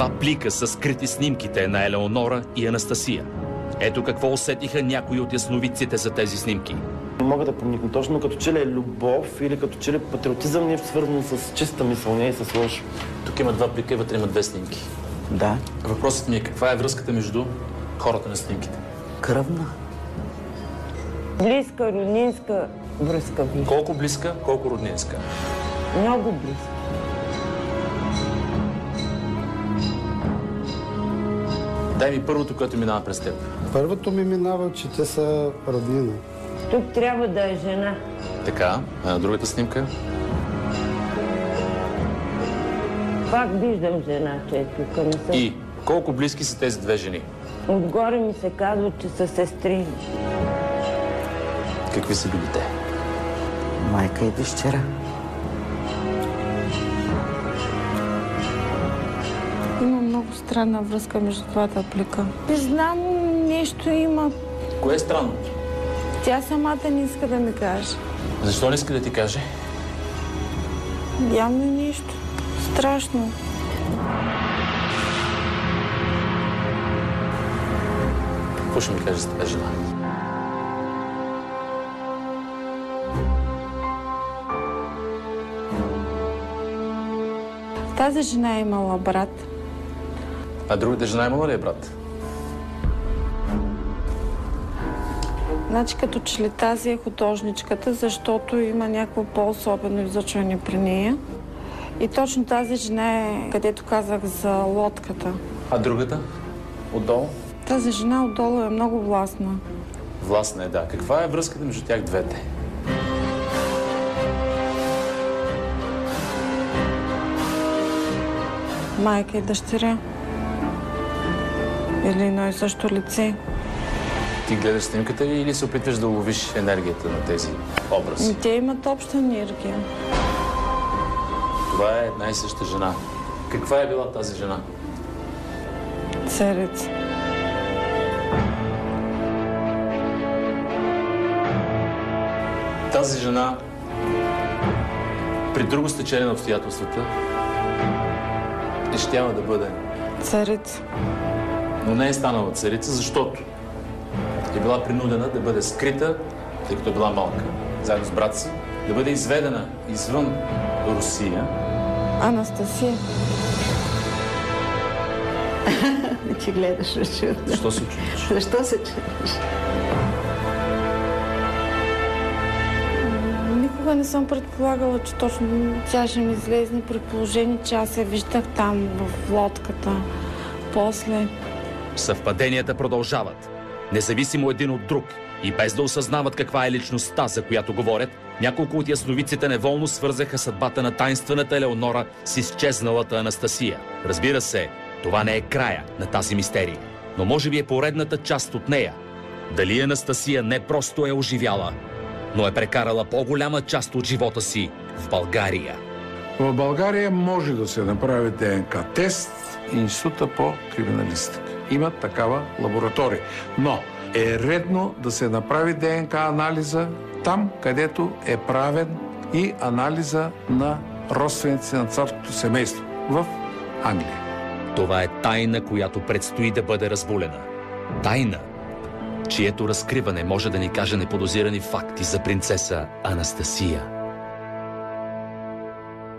два плика са скрити снимките на Елеонора и Анастасия. Ето какво усетиха някои от ясновидците за тези снимки. Не мога да проникна точно, като че ли е любов или като че ли патриотизъм не е свързано с чиста мисъл, не и с лошо. Тук има два плика и вътре има две снимки. Да. Въпросът ми е каква е връзката между хората на снимките? Кръвна. Близка, роднинска връзка. Колко близка, колко роднинска? Много близка. Дай ми първото, което минава през теб. Първото ми минава, че те са роднина. Тук трябва да е жена. Така, а на другата снимка? Пак виждам жена, че е тук. Не са... И колко близки са тези две жени? Отгоре ми се казва, че са сестри. Какви са били те? Майка и дъщеря. Има много странна връзка между двата плика. Не знам, нещо има. Кое е странното? Тя самата не иска да ми каже. Защо не иска да ти каже? Явно нещо страшно. Какво ще ми кажеш за тази жена? Тази жена е имала брат. А другата жена имала ли е брат? Значи като че ли тази е художничката, защото има някакво по-особено излъчване при нея. И точно тази жена е, където казах за лодката. А другата? Отдолу? Тази жена отдолу е много властна. Властна е, да. Каква е връзката между тях двете? Майка и дъщеря. Или едно и също лице. Ти гледаш снимката ли или се опитваш да уловиш енергията на тези образи? Те имат обща енергия. Това е една и съща жена. Каква е била тази жена? Царица. Тази жена при друго стечение на обстоятелствата е щяла да бъде. Царица. Но не е станала царица, защото е била принудена да бъде скрита, тъй като е била малка, заедно с брат си, да бъде изведена извън Русия. Анастасия. Че гледаш очудно. Защо се чудиш? Защо се чудиш? Никога не съм предполагала, че точно тя ще ми излезне, при положение, че аз я виждах там, в лодката. После... Съвпаденията продължават. Независимо един от друг и без да осъзнават каква е личността, за която говорят, няколко от ясновидците неволно свързаха съдбата на тайнствената Елеонора с изчезналата Анастасия. Разбира се, това не е края на тази мистерия, но може би е поредната част от нея. Дали Анастасия не просто е оживяла, но е прекарала по-голяма част от живота си в България. В България може да се направи ДНК тест Института по криминалистика. Има такава лаборатория. Но е редно да се направи ДНК анализа там, където е правен и анализа на родственици на царското семейство в Англия. Това е тайна, която предстои да бъде разбулена. Тайна, чието разкриване може да ни каже неподозирани факти за принцеса Анастасия.